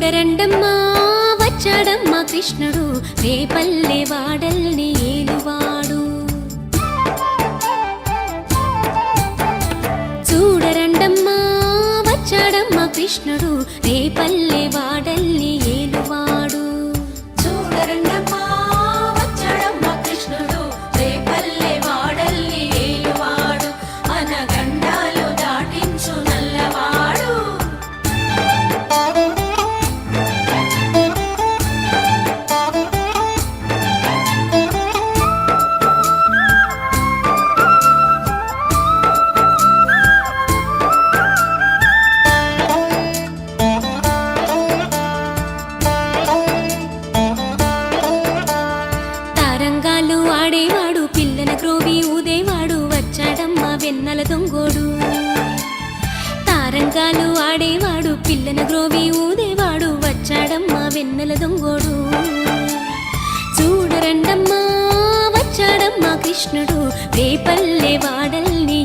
చూడరండమ్మా వచ్చాడమ్మా కృష్ణుడు రేపల్లె వాడల్ని ఏలువాడు. చూడరండమ్మా వచ్చాడమ్మా కృష్ణుడు రేపల్లె వాడల్ని ఏలువాడు. చూడరండమ్మా వచ్చాడమ్మా కృష్ణుడు రేపల్లె వాడల్ని ఏలువాడు. అనగండాలు దాటించు నల్లవాడు. తారంగాలు ఆడేవాడు పిల్లన క్రోవి ఊదేవాడు వచ్చాడమ్మా వెన్నెల దొంగోడు. తారంగాలు ఆడేవాడు పిల్లన గ్రోవి ఊదేవాడు వచ్చాడమ్మా వెన్నెల దొంగోడు. చూడరండమ్మా వచ్చాడమ్మా కృష్ణుడు రేపల్లె వాడల్ని